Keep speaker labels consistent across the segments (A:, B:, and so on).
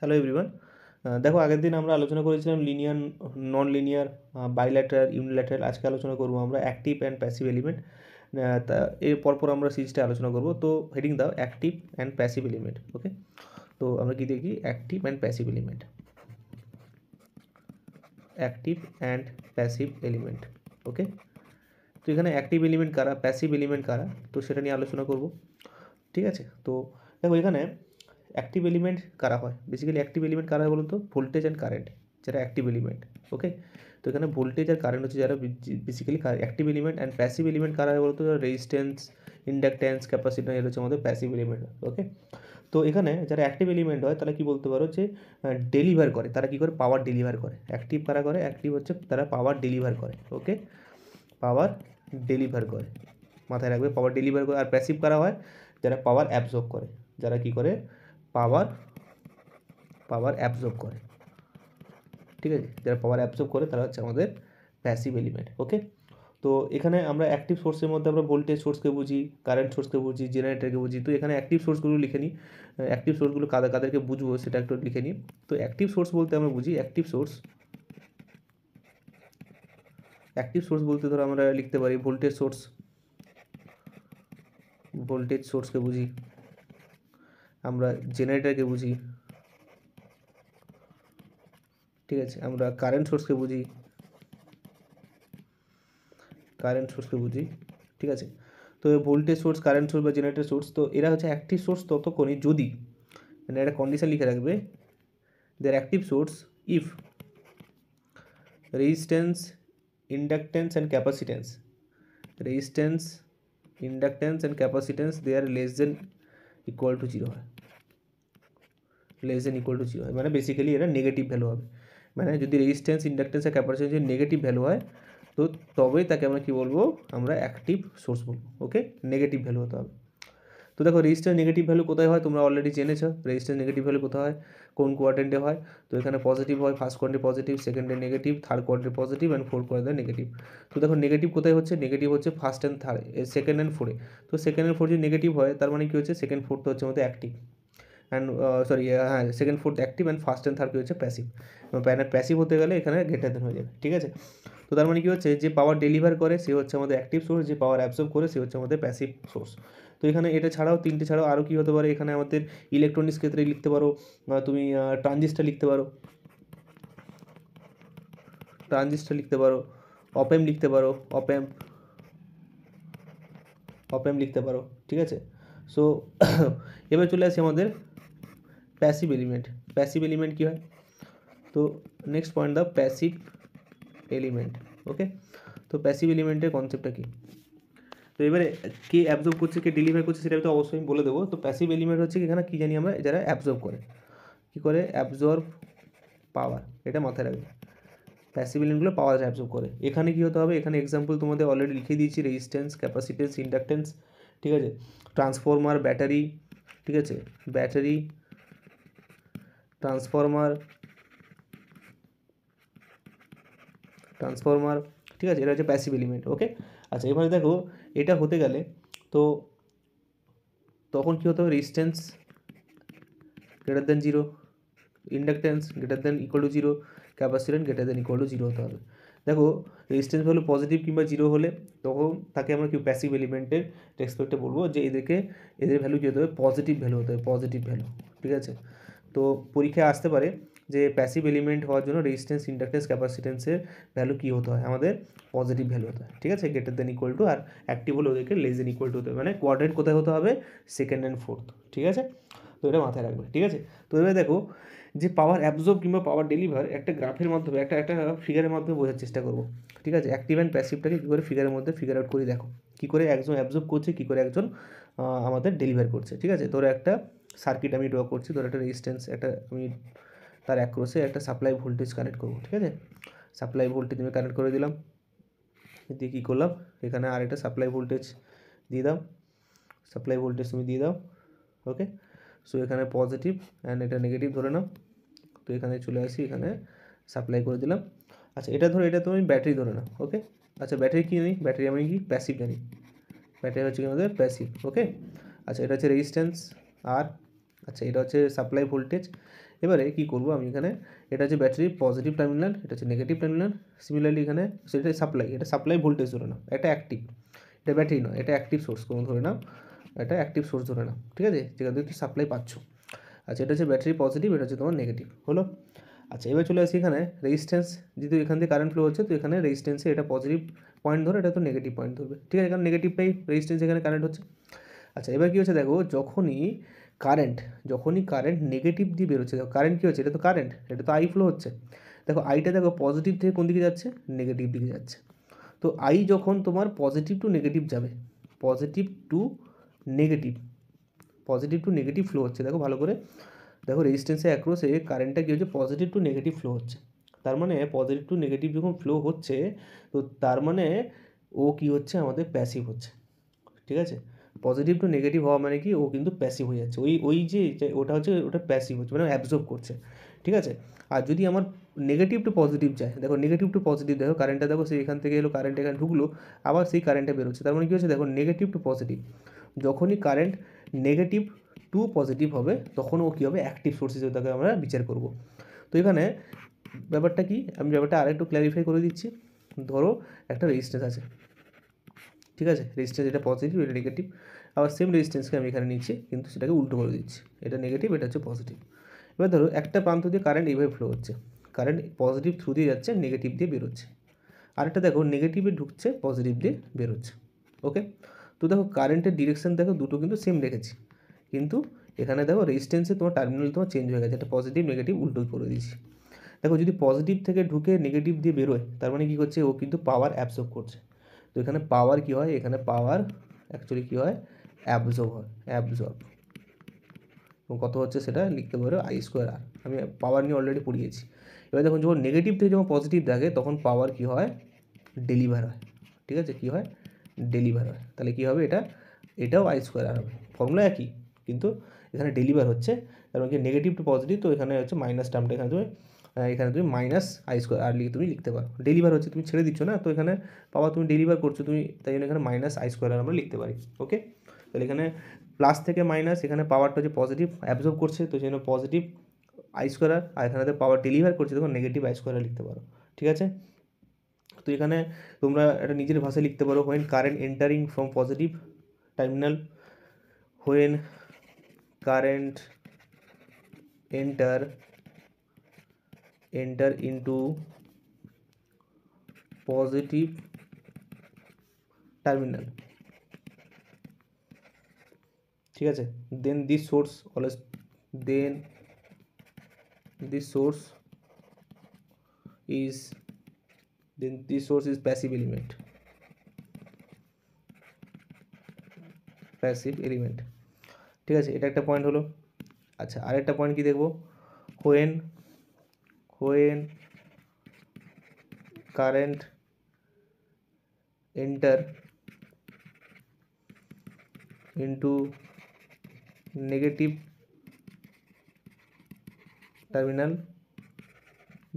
A: Hello everyone. দেখো আগের দিন আমরা আলোচনা করেছিলাম linear, non linear, bilateral, unilateral. আজকে আলোচনা করব আমরা অ্যাক্টিভ অ্যান্ড প্যাসিভ এলিমেন্ট। তা এর পরপর আমরা সিরিজটা আলোচনা করব। তো হেডিং দাও active and passive element. Okay, তো আমরা কি দেখি active and passive element. Active and passive element. Okay, তো এখানে অ্যাক্টিভ এলিমেন্ট কারা, প্যাসিভ এলিমেন্ট কারা, তো সেটা নিয়ে আলোচনা করব। ঠিক আছে, তো দেখো এখানে অ্যাক্টিভ এলিমেন্ট কারা হয়, বেসিক্যালি অ্যাক্টিভ এলিমেন্ট কারা হয় বলতো ভোল্টেজ অ্যান্ড কারেন্ট, যারা অ্যাক্টিভ এলিমেন্ট। ওকে, তো এখানে ভোল্টেজ আর কারেন্ট হচ্ছে যারা basically active element. And passive element কারা হয় বলতো রেজিস্ট্যান্স, ইন্ডাকট্যান্স, ক্যাপাসিট্যান্স, এর হচ্ছে আমাদের প্যাসিভ এলিমেন্ট। ওকে, তো এখানে যারা অ্যাক্টিভ এলিমেন্ট হয় তারা কি বলতে পারো যে ডেলিভার করে, তারা কি করে পাওয়ার ডেলিভার করে। অ্যাক্টিভ কারা করে, অ্যাক্টিভ হচ্ছে তারা পাওয়ার ডেলিভার করে। ওকে, পাওয়ার ডেলিভার করে, মাথায় রাখবে পাওয়ার ডেলিভার করে। আর প্যাসিভ কারা হয়, যারা পাওয়ার অ্যাবজর্ব করে, যারা কি করে পাওয়ার পাওয়ার অ্যাবজর্ব করে। ঠিক আছে, যারা পাওয়ার অ্যাবজর্ব করে তারা হচ্ছে আমাদের প্যাসিভ এলিমেন্ট। ওকে, তো এখানে আমরা অ্যাক্টিভ সোর্সের মধ্যে আমরা ভোল্টেজ সোর্সকে বুঝি, কারেন্ট সোর্সকে বুঝি, জেনারেটরকে বুঝি। তো এখানে অ্যাক্টিভ সোর্সগুলো লিখে নিই, অ্যাক্টিভ সোর্সগুলো কাদেরকে বুঝবো সেটা একটু লিখে নিই। তো অ্যাক্টিভ সোর্স বলতে আমরা বুঝি অ্যাক্টিভ সোর্স বলতে ধরো আমরা লিখতে পারি ভোল্টেজ সোর্সকে বুঝি, আমরা জেনারেটরকে বুঝি। ঠিক আছে, আমরা কারেন্ট সোর্সকে বুঝি, ঠিক আছে। তো ভোল্টেজ সোর্স, কারেন্ট সোর্স বা জেনারেটর সোর্স, তো এরা হচ্ছে অ্যাক্টিভ সোর্স ততক্ষণই যদি, মানে একটা কন্ডিশন লিখে রাখবে, there active source if resistance, inductance and capacitance, they are less than equal to zero হয়, মানে বেসিক্যালি এরা নেগেটিভ ভ্যালু হবে। মানে যদি রেজিস্ট্যান্স, ইন্ডাকট্যান্স আর ক্যাপাসিট্যান্স যদি নেগেটিভ ভ্যালু হয়, তো তবেই তাকে আমরা কী বলবো, আমরা অ্যাক্টিভ সোর্স বলবো। ওকে, নেগেটিভ ভ্যালু হতে হবে। তো দেখো রেজিস্ট্যান্স নেগেটিভ ভ্যালু কোথায় হয় তোমরা অলরেডি জেনেছো, রেজিস্ট্যান্স নেগেটিভ ভ্যালু কোথায় হয়, কোন কোয়াড্রেন্টে হয়। তো এখানে পজিটিভ হয়, ফার্স্ট কোয়াড্রেন্টে পজিটিভ, সেকেন্ডে নেগেটিভ, থার্ড কোয়াড্রেন্টে পজিটিভ অ্যান্ড ফোর্থ কোয়াড্রেন্টে নেগেটিভ। তো দেখো নেগেটিভ কোথায় হচ্ছে, নেগেটিভ হচ্ছে first and third, second and ফোরে। তো সেকেন্ড অ্যান্ড ফোর যদি নেগেটিভ হয় তার মানে কী হচ্ছে, সেকেন্ড ফোর্থ হচ্ছে আমাদের অ্যাক্টিভ অ্যান্ড হ্যাঁ second fourth active and first and third কী হচ্ছে প্যাসিভ। প্যাসিভ হতে গেলে এখানে গ্রেটার দেন হয়ে যাবে। ঠিক আছে, তো তার মানে কী হচ্ছে, যে পাওয়ার ডেলিভার করে সে হচ্ছে আমাদের অ্যাক্টিভ সোর্স, যে পাওয়ার অ্যাবসর্ব করে সে হচ্ছে আমাদের প্যাসিভ সোর্স। তো এখানে এটা ছাড়াও, তিনটে ছাড়াও আরও কী হতে পারে, এখানে আমাদের ইলেকট্রনিক্স ক্ষেত্রে লিখতে পারো, তুমি ট্রানজিস্টার লিখতে পারো, অপএম লিখতে পারো, অপএম লিখতে পারো। ঠিক আছে, সো এবার চলে আসি আমাদের প্যাসিভ এলিমেন্ট কী হয়। তো নেক্সট পয়েন্ট দাও প্যাসিভ এলিমেন্ট। ওকে, তো প্যাসিভ এলিমেন্টের কনসেপ্টটা কী, তো এবারে কে অ্যাবজর্ব করছে, কে ডেলিভার করছে সেটা তো অবশ্যই বলে দেবো। তো প্যাসিভ এলিমেন্ট হচ্ছে এখানে কী জানি আমরা, যারা অ্যাবজর্ব করে, কী করে অ্যাবজর্ব পাওয়ার, এটা মাথায় রাখবে। প্যাসিভ এলিমেন্টগুলো পাওয়ার অ্যাবজর্ব করে। এখানে কী হতে হবে, এখানে এক্সাম্পল তোমাদের অলরেডি লিখে দিয়েছি, রেজিস্ট্যান্স, ক্যাপাসিটেন্স, ইন্ডাকটেন্স। ঠিক আছে, ট্রান্সফরমার, ব্যাটারি, ঠিক আছে, ট্রান্সফরমার, ঠিক আছে, এটা হচ্ছে প্যাসিভ এলিমেন্ট। ওকে, আচ্ছা এবারে দেখো এটা হতে গেলে তো তখন কী হতে হবে, resistance greater than zero, inductance greater than equal to zero, capacitance greater than equal to zero হতে হবে। দেখো রেজিস্ট্যান্স ভ্যালু পজিটিভ কিংবা জিরো হলে তখন তাকে আমরা কি প্যাসিভ এলিমেন্টের রেসপেক্টে বলবো, যে এদের ভ্যালু কী হতে হবে, পজিটিভ ভ্যালু হতে হবে, পজিটিভ ভ্যালু। ঠিক আছে, তো পরীক্ষায় আসতে পারে যে প্যাসিভ এলিমেন্ট হওয়ার জন্য রেজিস্ট্যান্স, ইন্ডাকটেন্স, ক্যাপাসিটেন্সের ভ্যালু কী হতে হয়, আমাদের পজিটিভ ভ্যালু হতে হয়। ঠিক আছে, গ্রেটার দেন ইকুয়াল টু, আর অ্যাক্টিভ হলে ওদেরকে লেস দেন ইকুয়াল টু হতে হবে, মানে কোয়াড্রেন্ট কোথায় হতে হবে, সেকেন্ড অ্যান্ড ফোর্থ। ঠিক আছে, তো এটা মাথায় রাখবে। ঠিক আছে, তো এবারে দেখো যে পাওয়ার অ্যাবজর্ব কিংবা পাওয়ার ডেলিভার একটা গ্রাফের মাধ্যমে, একটা ফিগারের মাধ্যমে বোঝার চেষ্টা করবো। ঠিক আছে, অ্যাক্টিভ অ্যান্ড প্যাসিভটাকে কী করে ফিগারের মধ্যে ফিগার আউট করে দেখো, কী করে একজন অ্যাবজর্ব করছে, কী করে একজন আমাদের ডেলিভার করছে। ঠিক আছে, ধরো একটা সার্কিট আমি ড্র করছি, ধরো একটা রেজিস্ট্যান্স, একটা আমি তার অ্যাক্রসে একটা সাপ্লাই ভোল্টেজ কানেক্ট করবো। ঠিক আছে, সাপ্লাই ভোল্টেজ আমি কানেক্ট করে দিলাম, দিয়ে কী করলাম, এখানে আরেকটা সাপ্লাই ভোল্টেজ দিয়ে দাও, তুমি দিয়ে দাও। ওকে, সো এখানে পজিটিভ অ্যান্ড এটা নেগেটিভ ধরে নাও। তো এখানে চলে আসি, এখানে সাপ্লাই করে দিলাম। আচ্ছা এটা ধরো, এটা তুমি ব্যাটারি ধরে নাও। ওকে, আচ্ছা ব্যাটারি কী জানি, ব্যাটারি আমি কি প্যাসিভ জানি, ব্যাটারি হচ্ছে কি আমাদের প্যাসিভ। ওকে, আচ্ছা এটা হচ্ছে রেজিস্ট্যান্স আর, আচ্ছা এটা হচ্ছে সাপ্লাই ভোল্টেজ, এবারে কী করবো আমি এখানে, এটা হচ্ছে ব্যাটারির পজিটিভ টার্মিনাল, এটা হচ্ছে নেগেটিভ টার্মিনাল। সিমিলারলি এখানে সেটা সাপ্লাই, এটা সাপ্লাই ভোল্টেজ ধরে নাও, এটা অ্যাক্টিভ, এটা ব্যাটারি নয়, এটা অ্যাক্টিভ সোর্স কোনো ধরে নাও, এটা অ্যাক্টিভ সোর্স ধরে নাও, ঠিক আছে, যেখান থেকে তুমি সাপ্লাই পাচ্ছ। আচ্ছা, এটা হচ্ছে ব্যাটারি পজিটিভ, এটা হচ্ছে তোমার নেগেটিভ, হলো। আচ্ছা, এবার চলে আসি এখানে রেজিস্ট্যান্স, যেহেতু এখান থেকে কারেন্ট ফ্লো হচ্ছে, তো এখানে রেজিস্ট্যান্সে এটা পজিটিভ পয়েন্ট ধরে, এটা তো নেগেটিভ পয়েন্ট ধরবে, ঠিক আছে, কারণ নেগেটিভটাই রেজিস্ট্যান্স, এখানে কারেন্ট হচ্ছে। আচ্ছা, এবার কী হচ্ছে দেখো, যখনই কারেন্ট নেগেটিভ দিয়ে বেরোচ্ছে, দেখো কারেন্ট কী হচ্ছে, এটা তো কারেন্ট, এটা তো আই ফ্লো হচ্ছে। দেখো আইটা দেখো পজিটিভ থেকে কোন দিকে যাচ্ছে, নেগেটিভ দিকে যাচ্ছে। তো আই যখন তোমার পজিটিভ টু নেগেটিভ যাবে, পজিটিভ টু নেগেটিভ ফ্লো হচ্ছে, দেখো ভালো করে দেখো, রেজিস্ট্যান্সে অ্যাক্রসে কারেন্টটা কী হচ্ছে, পজিটিভ টু নেগেটিভ ফ্লো হচ্ছে। তার মানে পজিটিভ টু নেগেটিভ যখন ফ্লো হচ্ছে, তো তার মানে ও কী হচ্ছে, আমাদের প্যাসিভ হচ্ছে, ঠিক আছে। পজিটিভ টু নেগেটিভ হওয়া মানে কি, ও কিন্তু প্যাসিভ হয়ে যাচ্ছে, ওই যে ওটা হচ্ছে, ওটা প্যাসিভ হচ্ছে, মানে অ্যাবজর্ব করছে, ঠিক আছে। আর যদি আমার নেগেটিভ টু পজিটিভ যায়, দেখো নেগেটিভ টু পজিটিভ, দেখো কারেন্টটা দেখো, সেই এখান থেকে এলো, কারেন্ট এখানে ঢুকলো, আবার সেই কারেন্টটা বেরোচ্ছে, তার মানে কী হচ্ছে দেখো, নেগেটিভ টু পজিটিভ, যখনই কারেন্ট নেগেটিভ টু পজিটিভ হবে, তখন ও কী হবে, অ্যাক্টিভ সোর্স হিসেবে তাকে আমরা বিচার করব। তো এখানে ব্যাপারটা কি, আমি ব্যাপারটা আরেকটু ক্ল্যারিফাই করে দিচ্ছি। ধরো একটা রেজিস্ট্যান্স আছে, ঠিক আছে, রেজিস্ট্যান্স এটা পজিটিভ, এটা নেগেটিভ, আবার সেম রেজিস্ট্যান্সকে আমি এখানে নিচ্ছি, কিন্তু সেটাকে উল্টো করে দিচ্ছি, এটা নেগেটিভ, এটা হচ্ছে পজিটিভ। এবার ধরো একটা প্রান্ত দিয়ে কারেন্ট এইভাবে ফ্লো হচ্ছে, কারেন্ট পজিটিভ থ্রু দিয়ে যাচ্ছে, নেগেটিভ দিয়ে বেরোচ্ছে, আরেকটা দেখো নেগেটিভে ঢুকছে, পজিটিভ দিয়ে বেরোচ্ছে, ওকে। তো দেখো কারেন্টের ডিরেকশন দেখো দুটো কিন্তু সেম রেখেছি, কিন্তু এখানে দেখো রেজিস্ট্যান্সে তোমার টার্মিনাল তোমার চেঞ্জ হয়ে গেছে, এটা পজিটিভ নেগেটিভ উল্টো করে দিয়েছি। দেখো যদি পজিটিভ থেকে ঢুকে নেগেটিভ দিয়ে বেরোয়, তার মানে কী করছে, ও কিন্তু পাওয়ার অ্যাবজর্ব করছে। তো এখানে পাওয়ার কী হয়, এখানে পাওয়ার অ্যাকচুয়ালি কী হয়, অ্যাবজর্ব হয়, এবং কত হচ্ছে সেটা লিখতে পারো I²R, আমি পাওয়ার নিয়ে অলরেডি পড়িয়েছি। এবার দেখুন যখন নেগেটিভ থেকে যখন পজিটিভ থাকে, তখন পাওয়ার কী হয়, ডেলিভার হয়, ঠিক আছে, কী হয়, ডেলিভার হয়। তাহলে কী হবে, এটাও I²R হবে, ফর্মুলা একই, কিন্তু এখানে ডেলিভার হচ্ছে, কারণ কি নেগেটিভ টু পজিটিভ, তো এখানে হচ্ছে মাইনাস টার্মটা, এখানে তুমি মাইনাস I²R লিখে তুমি লিখতে পারো, ডেলিভার হচ্ছে, তুমি ছেড়ে দিচ্ছ না, তো এখানে পাওয়ার তুমি ডেলিভার করছো তুমি, তাই জন্য এখানে মাইনাস I²R আমরা লিখতে পারি, ওকে। তাহলে এখানে প্লাস থেকে মাইনাস, এখানে পাওয়ারটা হচ্ছে পজিটিভ অ্যাবজর্ব করছে, তো সেই জন্য পজিটিভ I²R, আর এখানে পাওয়ার ডেলিভার করছে, তখন নেগেটিভ I² লিখতে পারো, ঠিক আছে। তো এখানে তোমরা একটা নিজের ভাষায় লিখতে পারো, when current entering from positive terminal, when current enter into positive terminal, ঠিক আছে, then this source is passive element, ঠিক আছে, এটা একটা পয়েন্ট হলো। আচ্ছা, আরেকটা পয়েন্ট কি দেখবো, when current enter into negative terminal,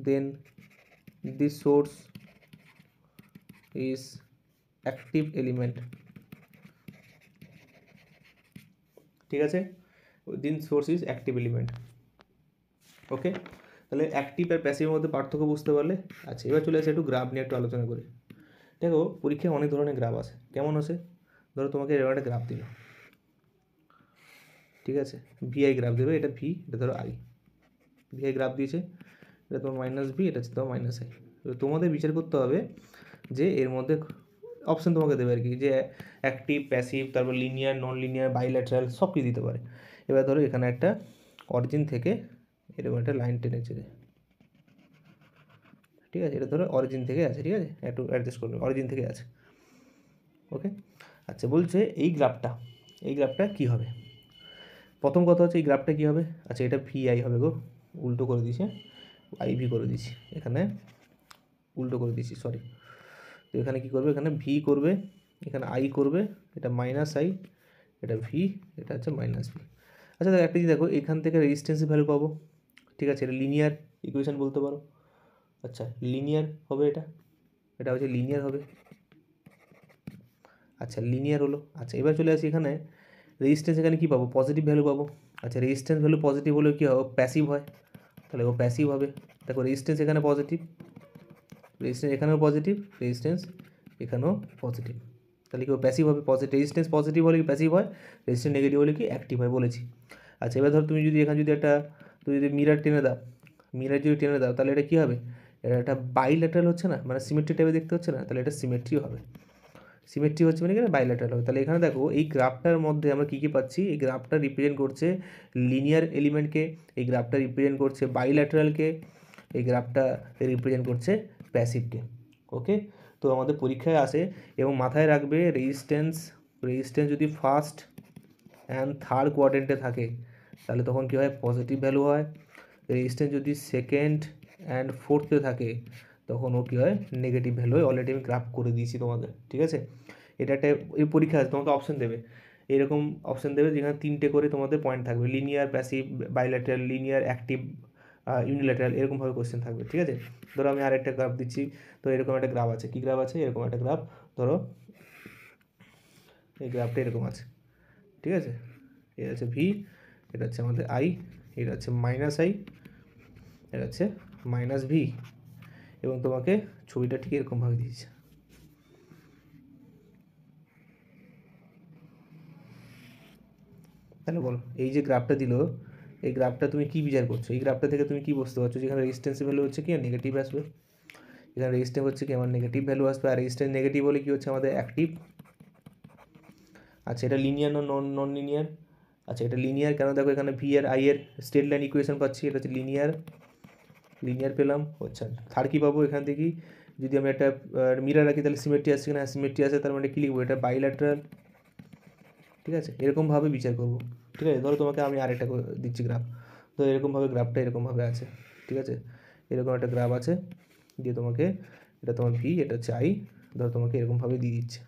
A: then this source is active element, ঠিক আছে, দিন সোর্স ইজ অ্যাক্টিভ এলিমেন্ট, ওকে। তাহলে অ্যাক্টিভ আর প্যাসিভের মধ্যে পার্থক্য বুঝতে পারলে। আচ্ছা, এবার চলে আসে একটু গ্রাফ নিয়ে একটু আলোচনা করি। দেখো পরীক্ষায় অনেক ধরনের গ্রাফ আছে, কেমন আছে, ধরো তোমাকে এরকম একটা গ্রাফ দিল, ঠিক আছে, ভিআই গ্রাফ দেবে, এটা ভি, এটা ধরো আই, ভিআই গ্রাফ দিয়েছে, এটা তোমার মাইনাস ভি, এটা হচ্ছে তোমার মাইনাস আই। তোমাদের বিচার করতে হবে যে এর মধ্যে অপশান তোমাকে দেবে আর কি, যে অ্যাক্টিভ প্যাসিভ, তারপর লিনিয়ার নন লিনিয়ার বাইল্যাটারাল সব কিছু দিতে পারে। এবার ধরো এখানে একটা অরিজিন থেকে এরকম একটা লাইন টেনেছে, ঠিক আছে, এটা ধরো অরিজিন থেকে আছে, ঠিক আছে, একটু অ্যাডজাস্ট করবে, অরিজিন থেকে আছে, ওকে। আচ্ছা, বলছে এই গ্রাফটা কী হবে, প্রথম কথা হচ্ছে এই গ্রাফটা কী হবে, আচ্ছা এটা ভিআই হবে গো, উল্টো করে দিয়েছে, আইভি করে দিয়েছি, এখানে উল্টো করে দিয়েছি, সরি। তো এখানে কী করবে, এখানে ভি করবে, এখানে আই করবে, এটা মাইনাস আই, এটা ভি, এটা হচ্ছে মাইনাস ভি। আচ্ছা দেখো একটা জিনিস দেখো, এখান থেকে রেজিস্ট্যান্সের ভ্যালু পাবো, ঠিক আছে, এটা লিনিয়ার ইকুয়েশন বলতে পারো। আচ্ছা, লিনিয়ার হবে, এটা হচ্ছে লিনিয়ার হবে, আচ্ছা লিনিয়ার হলো। আচ্ছা, এবার চলে আসি এখানে রেজিস্ট্যান্স, এখানে কী পাবো, পজিটিভ ভ্যালু পাবো। আচ্ছা, রেজিস্ট্যান্স ভ্যালু পজিটিভ হলে কী হবে, প্যাসিভ হয়, তাহলে ও প্যাসিভ হবে। দেখো রেজিস্ট্যান্স এখানে পজিটিভ, রেজিস্ট্যান্স এখানেও পজিটিভ, রেজিস্ট্যান্স এখানেও পজিটিভ, তাহলে কি ও প্যাসিভ হবে। রেজিস্ট্যান্স পজিটিভ হলে কি প্যাসিভ হয়, রেজিস্ট্যান্স নেগেটিভ হলে কি অ্যাক্টিভ হয় বলেছি। আচ্ছা এবার ধর তুমি যদি এখানে যদি একটা তুমি যদি মিরার টেনে দাও, মিরার যদি টেনে দাও তাহলে এটা কী হবে, এটা একটা বাইল্যাটারাল হচ্ছে না, মানে সিমেট্রি টাইপে দেখতে হচ্ছে না, তাহলে এটা সিমেট্রি হবে। সিমেট্রি হচ্ছে মানে কি বাইল্যাটারাল হবে। তাহলে এখানে দেখো এই গ্রাফটার মধ্যে আমরা কী কী পাচ্ছি, এই গ্রাফটা রিপ্রেজেন্ট করছে লিনিয়ার এলিমেন্টকে, এই গ্রাফটা রিপ্রেজেন্ট করছে বাইল্যাটারালকে, এই গ্রাফটা রিপ্রেজেন্ট করছে প্যাসিভকে। ওকে, তো আমাদের পরীক্ষায় আসে এবং মাথায় রাখবে রেজিস্ট্যান্স যদি ফার্স্ট অ্যান্ড থার্ড কোয়াড্রেন্টে থাকে তাহলে তখন কী হয়, পজিটিভ ভ্যালু হয়। রেজিস্ট্যান্স যদি সেকেন্ড অ্যান্ড ফোর্থে থাকে তখন ও কী হয়, নেগেটিভ ভ্যালু হয়। অলরেডি আমি গ্রাফ করে দিয়েছি তোমাদের, ঠিক আছে। এটা একটা এই পরীক্ষা আছে, তোমাকে অপশন দেবে, এরকম অপশন দেবে যেখানে 3টে করে তোমাদের পয়েন্ট থাকবে, linear, passive, bilateral, linear, active, unilateral, এরকমভাবে কোশ্চেন থাকবে, ঠিক আছে। ধরো আমি আরেকটা গ্রাফ দিচ্ছি, তো এরকম একটা গ্রাফ আছে, কী গ্রাফ আছে, এরকম একটা গ্রাফ, ধরো এই গ্রাফটা এরকম আছে, ঠিক আছে। এটা হচ্ছে ভি, এটা হচ্ছে আমাদের আই, এটা হচ্ছে মাইনাস আই, এটা হচ্ছে মাইনাস ভি, এবং তোমাকে ছবিটা ঠিক এরকমভাবে দিয়েছে। তাহলে বলো এই যে গ্রাফটা দিল, এই গ্রাফটা তুমি কী বিচার করছো, এই গ্রাফটা থেকে তুমি কী বুঝতে পারছো, যেখানে রেজিস্ট্যান্সের ভ্যালু হচ্ছে কি নেগেটিভ আসবে, এখানে রেজিস্ট্যান্স হচ্ছে কি আমার নেগেটিভ ভ্যালু আসবে, আর রেজিস্ট্যান্স নেগেটিভ হলে কী হচ্ছে আমাদের অ্যাক্টিভ। আচ্ছা এটা লিনিয়ার না নন লিনিয়ার, আচ্ছা এটা লিনিয়ার কেন, দেখো এখানে ভি আর আই এর স্ট্রেট লাইন ইকুয়েশন পাচ্ছি, এটা হচ্ছে লিনিয়ার পেলাম। আচ্ছা থার্ড কী পাবো, এখান থেকে যদি আমি একটা মিরার রাখি তাহলে সিমেট্রি আসছে কিনা, সিমেট্রি আসে, তার মানে কী লিখবো, এটা বাইল্যাটারাল, ঠিক আছে। এরকমভাবে বিচার করবো, ঠিক আছে। ধরো তোমাকে আমি আরেকটা দিচ্ছি গ্রাফ, তো এরকমভাবে গ্রাফটা এরকমভাবে আছে, ঠিক আছে। এরকম একটা গ্রাফ আছে, দিয়ে তোমাকে এটা তোমার ভি, এটা হচ্ছে আই, ধরো তোমাকে এরকমভাবে দিয়ে দিচ্ছে,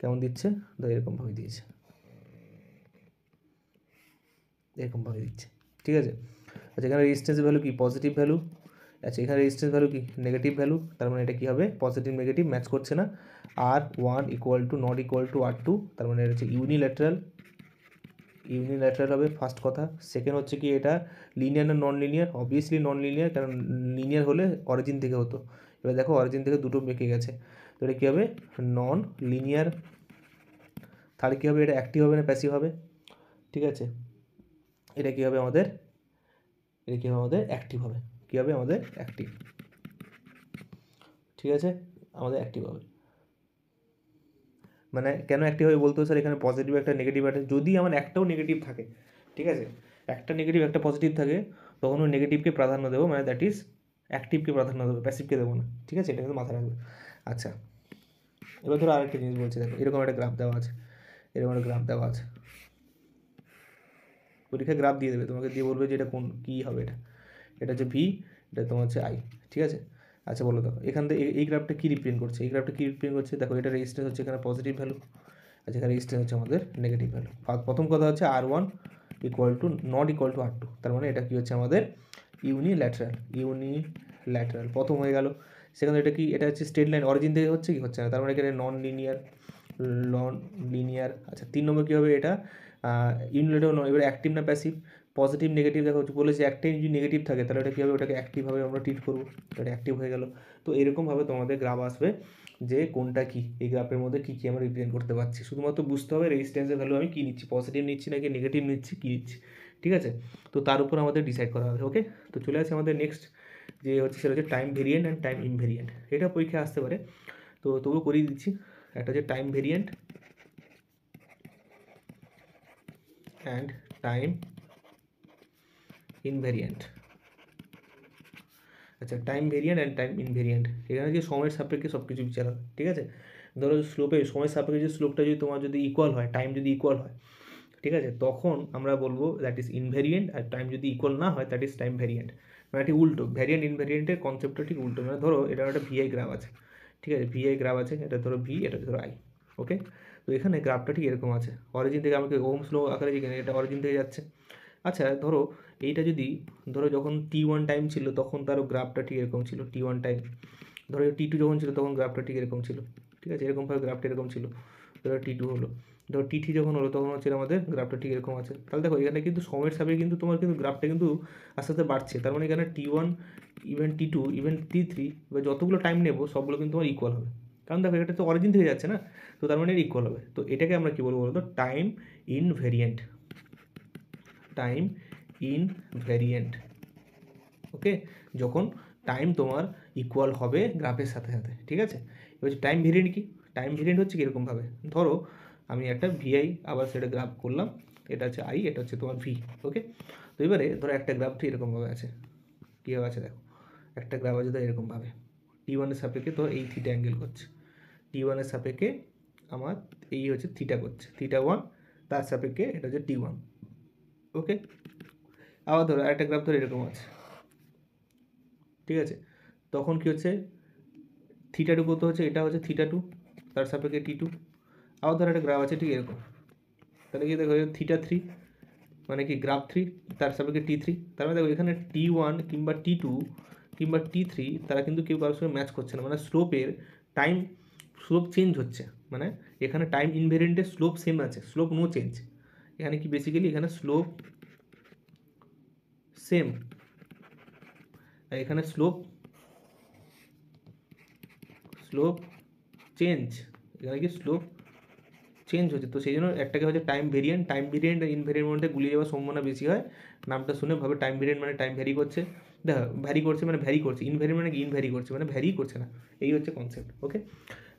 A: কেমন দিচ্ছে, ধরো এরকমভাবে দিয়েছে, এরকমভাবে দিচ্ছে, ঠিক আছে। আচ্ছা এখানে রেজিস্ট্যান্স ভ্যালু কি পজিটিভ ভ্যালু, আচ্ছা এখানে রেজিস্ট্যান্স ভ্যালু কি নেগেটিভ ভ্যালু, তার মানে এটা কী হবে, পজিটিভ নেগেটিভ ম্যাচ করছে না, R1 equal to not equal to R2, তার মানে এটা হচ্ছে ইউনিল্যাটারাল হবে ফার্স্ট কথা। সেকেন্ড হচ্ছে কি এটা লিনিয়ার না non linear, obviously non linear, কারণ লিনিয়ার হলে অরিজিন থেকে হতো, এবার দেখো অরিজিন থেকে দুটো বেঁকে গেছে, তো এটা কী হবে, নন লিনিয়ার। তাহলে কী হবে, এটা অ্যাক্টিভ হবে না প্যাসিভ হবে, ঠিক আছে। এটা কী হবে আমাদের, এটা কী হবে আমাদের অ্যাক্টিভ হবে, কী হবে আমাদের অ্যাক্টিভ, ঠিক আছে, আমাদের অ্যাক্টিভ হবে। মানে কেন অ্যাক্টিভ হবে বলতে স্যার, এখানে পজিটিভ একটা নেগেটিভ একটা, যদি আমার একটাও নেগেটিভ থাকে, ঠিক আছে, একটা নেগেটিভ একটা পজিটিভ থাকে, তখন ওই নেগেটিভকে প্রাধান্য দেবো, মানে দ্যাট ইজ অ্যাক্টিভকে প্রাধান্য দেবো, প্যাসিভকে দেবো না, ঠিক আছে, এটা কিন্তু মাথায় রাখবে। আচ্ছা এবার ধরো আরেকটা জিনিস বলছি, দেখো এরকম একটা গ্রাফ দেওয়া আছে, এরকম একটা গ্রাফ দেওয়া আছে, পরীক্ষায় গ্রাফ দিয়ে দেবে তোমাকে, দিয়ে বলবে যে এটা কোন কী হবে, এটা হচ্ছে ভি, এটা তোমার হচ্ছে আই, ঠিক আছে। আচ্ছা বলো দেখো এখান থেকে এই গ্রাফটা কী রিপ্রেজেন্ট করছে, এই গ্রাফটা কী রিপ্রেজেন্ট করছে, দেখো এটা রেজিস্ট্যান্স হচ্ছে এখানে পজিটিভ ভ্যালু, আচ্ছা এখানে রেজিস্ট্যান্স হচ্ছে আমাদের নেগেটিভ ভ্যালু। প্রথম কথা হচ্ছে R1 equal to not equal to R2, তার মানে এটা কী হচ্ছে আমাদের ইউনিল্যাটারাল প্রথম হয়ে গেল। সেখানে এটা কি, এটা হচ্ছে স্ট্রেট লাইন, অরিজিন থেকে হচ্ছে কি হচ্ছে না, তার মানে এখানে নন লিনিয়ার। আচ্ছা 3 নম্বর কী হবে, এটা ইউনিল্যাটারাল নয়, এবার অ্যাক্টিভ না প্যাসিভ, পজিটিভ নেগেটিভ দেখো বলেছে একটাই যদি নেগেটিভ থাকে তাহলে এটা কী হবে, ওটাকে অ্যাক্টিভভাবে আমরা ট্রিট করবো, এটা অ্যাক্টিভ হয়ে গেল। তো এরকমভাবে তোমাদের গ্রাফ আসবে যে কোনটা কী, এই গ্রাফের মধ্যে কী কী আমরা রিপ্রেজেন্ট করতে পারছি, শুধুমাত্র বুঝতে হবে রেজিস্ট্যান্সের ভ্যালু আমি কী নিচ্ছি, পজিটিভ নিচ্ছি নাকি নেগেটিভ নিচ্ছি, কী নিচ্ছি, ঠিক আছে। তো তার উপর আমাদের ডিসাইড করা হবে। ওকে, তো চলে আসে আমাদের নেক্সট যে হচ্ছে, সেটা হচ্ছে time variant and time invariant. এটা পরীক্ষায় আসতে পারে, তো তবু করিয়ে দিচ্ছি। একটা হচ্ছে time variant and time invariant. আচ্ছা time variant and time invariant, এখানে যে সময়ের সাপেক্ষে সব কিছু বিচার হবে, ঠিক আছে। ধরো সময়ের সাপেক্ষে যে স্লোপটা যদি তোমার যদি ইকুয়াল হয়, টাইম যদি ইকুয়াল হয়, ঠিক আছে, তখন আমরা বলবো দ্যাট ইজ ইনভেরিয়েন্ট, আর টাইম যদি ইকুয়াল না হয় দ্যাট ইজ টাইম ভেরিয়েন্ট। মানে ঠিক উল্টো, ভ্যারিয়েন্ট ইনভেরিয়েন্টের কনসেপ্টটা ঠিক উল্টো। মানে ধরো এটা একটা ভিআই গ্রাফ আছে, ঠিক আছে, ভিআই গ্রাফ আছে, এটা ধরো ভি, এটা ধরো আই, ওকে। তো এখানে গ্রাফটা ঠিক এরকম আছে, অরিজিন থেকে আমাকে ওহমস ল আকারে যেখানে এটা অরিজিন থেকে যাচ্ছে। আচ্ছা ধরো এইটা যদি, ধরো যখন T1 টাইম ছিল তখন তারও গ্রাফটা ঠিক এরকম ছিল, T1 টাইম, ধরো T2 যখন ছিল তখন গ্রাফটা ঠিক এরকম ছিল, ঠিক আছে, এরকমভাবে গ্রাফটা এরকম ছিল, ধরো T2 হলো। ধরো টি থ্রি যখন হলো তখন হচ্ছে আমাদের গ্রাফটা ঠিক এরকম আছে। তাহলে দেখো এখানে কিন্তু সময়ের সাপেক্ষে কিন্তু তোমার কিন্তু গ্রাফটা কিন্তু আস্তে আস্তে বাড়ছে। তার মানে এখানে T1 even T2 even T3 বা যতগুলো টাইম নেবো সবগুলো কিন্তু তোমার ইকুয়াল হবে। কারণ দেখো এটা তো অরিজিন থেকে যাচ্ছে না, তো তার মানে এটা ইকুয়াল হবে। তো এটাকে আমরা কী বলবো বলতো, টাইম ইনভেরিয়েন্ট। টাইম ইনভেরিয়েন্ট, ওকে, যখন টাইম তোমার ইকুয়াল হবে গ্রাফের সাথে সাথে, ঠিক আছে। এবার টাইম ভেরিয়েন্ট কি? টাইম ভেরিয়েন্ট হচ্ছে কীরকমভাবে, ধরো আমি একটা ভিআই আবার সেটা গ্রাফ করলাম, এটা হচ্ছে আই, এটা হচ্ছে তোমার ভি, ওকে। তো এবারে ধরো একটা গ্রাফটি এরকমভাবে আছে, কীভাবে আছে দেখো, একটা গ্রাফ আছে তো এরকমভাবে, T1 সাপেক্ষে তো এই থিটা অ্যাঙ্গেল করছে, T1 সাপেক্ষে আমার এই হচ্ছে থিটা করছে, θ1, তার সাপেক্ষে এটা হচ্ছে T1, ওকে। আবার ধরো আরেকটা গ্রাফ ধরো এরকম আছে, ঠিক আছে। তখন কি হচ্ছে, θ2 কত হচ্ছে, এটা হচ্ছে θ2, তার সাপেক্ষে T2। আবার ধরো একটা গ্রাফ আছে ঠিক এরকম, তাহলে কি দেখো θ3 মানে কি গ্রাফ 3, তার সাপেক্ষে T3। তার মানে দেখো এখানে T1 কিংবা T2 কিংবা T3 তারা কিন্তু কেউ কারোর সঙ্গে ম্যাচ করছে না, মানে স্লোপের টাইম স্লোপ চেঞ্জ হচ্ছে, মানে এখানে টাইম ইনভেরিয়েন্টের স্লোপ সেম আছে, স্লোপ নো চেঞ্জ। এখানে কি বেসিক্যালি এখানে স্লোপ সেম, আর এখানে স্লোপ চেঞ্জ, এখানে কি স্লোপ চেঞ্জ হচ্ছে। তো সেই জন্য একটাকে হচ্ছে টাইম ভেরিয়েন্ট, টাইম ভেরিয়েন্ট আর ইনভেরিয়েন্ট মধ্যে গুলিয়ে যাওয়ার সম্ভাবনা বেশি হয়। নামটা শুনে ভাবে টাইম ভেরিয়েন্ট মানে টাইম ভ্যারি করছে, দেখো ভ্যারি করছে মানে ভ্যারি করছে, ইনভেরিয়েন্ট মানে ইনভ্যারি করছে মানে ভ্যারি করছে না, এই হচ্ছে কনসেপ্ট, ওকে।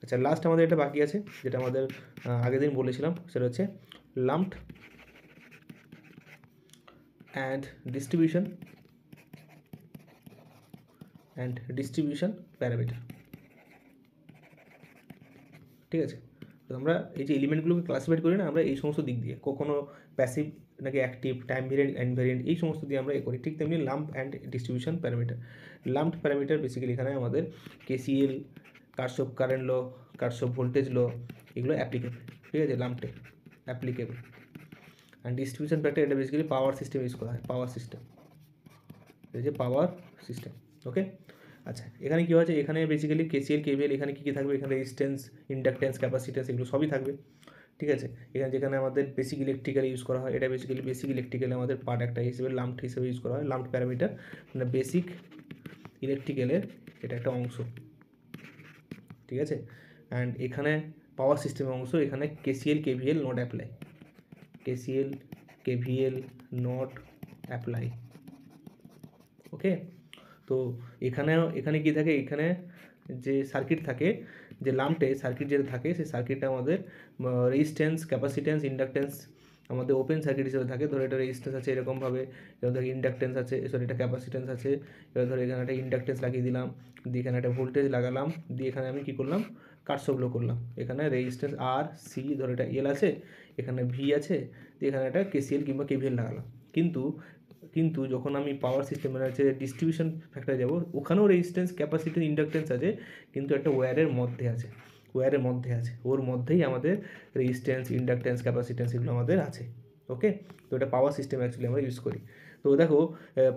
A: আচ্ছা লাস্ট আমাদের এটা বাকি আছে, যেটা আমাদের আগের দিন বলেছিলাম, সেটা হচ্ছে লাম্পড অ্যান্ড ডিস্ট্রিবিউশন প্যারামিটার, ঠিক আছে। তো আমরা এই যে এলিমেন্টগুলোকে ক্লাসিফাইড করি না আমরা এই সমস্ত দিক দিয়ে, কখনো প্যাসিভ নাকি অ্যাক্টিভ, টাইম ভেরিয়েন্ট, ইনভেরিয়েন্ট, এই সমস্ত দিয়ে আমরা করি। ঠিক তেমনি lump and distribution parameter. Lumped parameter basically এখানে আমাদের KCL, Kirchhoff current law, Kirchhoff voltage law, এগুলো অ্যাপ্লিকেবল, ঠিক আছে, লাম্পটে অ্যাপ্লিকেবল। অ্যান্ড ডিস্ট্রিবিউশন ফ্যাক্টর, এটা বেসিক্যালি পাওয়ার সিস্টেম ইউজ করা হয়, পাওয়ার সিস্টেম, এই যে পাওয়ার সিস্টেম, ওকে। আচ্ছা এখানে কী হচ্ছে, এখানে বেসিক্যালি কেসিএল কেভিএল, এখানে কী কী থাকবে, এখানে রেজিস্ট্যান্স, ইন্ডাকট্যান্স, ক্যাপাসিট্যান্স, এগুলো সবই থাকবে, ঠিক আছে। এখানে যেখানে আমাদের বেসিক ইলেকট্রিক্যাল ইউজ করা হয়, এটা বেসিক্যালি বেসিক ইলেকট্রিক্যাল আমাদের পার্ট একটা হিসেবে লাম্পড হিসেবে ইউজ করা হয়, লাম্পড প্যারামিটার মানে বেসিক ইলেকট্রিক্যালের এটা একটা অংশ, ঠিক আছে। অ্যান্ড এখানে পাওয়ার সিস্টেমের অংশ, এখানে KCL KVL not apply, KCL KVL not apply, okay. তো এখানে কী থাকে, এখানে যে সার্কিট থাকে, যে লাম্পটে সার্কিট যেটা থাকে, সেই সার্কিটটা আমাদের রেজিস্ট্যান্স, ক্যাপাসিট্যান্স, ইন্ডাকট্যান্স আমাদের ওপেন সার্কিট হিসেবে থাকে। ধরো এটা রেজিস্ট্যান্স আছে এরকমভাবে, এবার ধরো ইন্ডাকট্যান্স আছে, সরি এটা ক্যাপাসিট্যান্স আছে, এবার ধরো এখানে একটা ইন্ডাকট্যান্স লাগিয়ে দিলাম, দিয়ে এখানে একটা ভোল্টেজ লাগালাম, দিয়ে এখানে আমি কী করলাম, কার্শফ ল করলাম, এখানে রেজিস্ট্যান্স আর সি, ধরো এটা এল আছে, এখানে ভি আছে, দিয়ে এখানে একটা কেসিএল কিংবা কেভিএল লাগালাম। কিন্তু যখন আমি পাওয়ার সিস্টেম মানে হচ্ছে ডিস্ট্রিবিউশন ফ্যাক্টরে যাব, ওখানেও রেজিস্ট্যান্স, ক্যাপাসিট্যান্স, ইন্ডাকট্যান্স আছে, কিন্তু একটা ওয়্যারের মধ্যে আছে, ওর মধ্যেই আমাদের রেজিস্ট্যান্স, ইন্ডাকট্যান্স, ক্যাপাসিট্যান্স এগুলো আমাদের আছে, ওকে। তো এটা পাওয়ার সিস্টেম অ্যাকচুয়ালি আমরা ইউজ করি। তো দেখো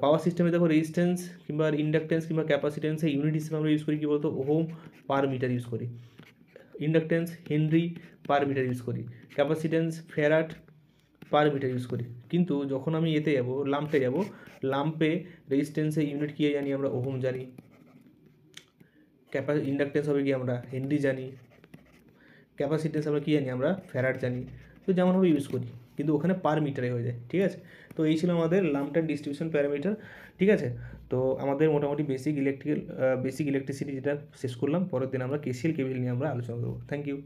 A: পাওয়ার সিস্টেমে দেখো রেজিস্ট্যান্স কিংবা ইন্ডাকট্যান্স কিংবা ক্যাপাসিট্যান্সের ইউনিট হিসেবে আমরা ইউজ করি কী বলতো, ওহম পার মিটার ইউজ করি, inductance henry per metre use করি, capacitance farad per metre use করি। কিন্তু যখন আমি এতে যাব, লাম্পে যাব, লাম্পে রেজিস্ট্যান্সের ইউনিট কী জানি আমরা, ওহম জানি, ইন্ডাকট্যান্স হবে কি আমরা হেনরি জানি, ক্যাপাসিট্যান্স আমরা কী জানি আমরা ফ্যারাড জানি। তো যেমনভাবে ইউজ করি, কিন্তু ওখানে পার মিটারে হয়ে যায়, ঠিক আছে। তো এই ছিল আমাদের লাম্পড অ্যান্ড ডিস্ট্রিবিউশন প্যারামিটার, ঠিক আছে। তো আমাদের মোটামুটি বেসিক ইলেকট্রিসিটি যেটা শেষ করলাম, পরের দিন আমরা কেসিএল কেভিএল নিয়ে আমরা আলোচনা করবো। Thank you.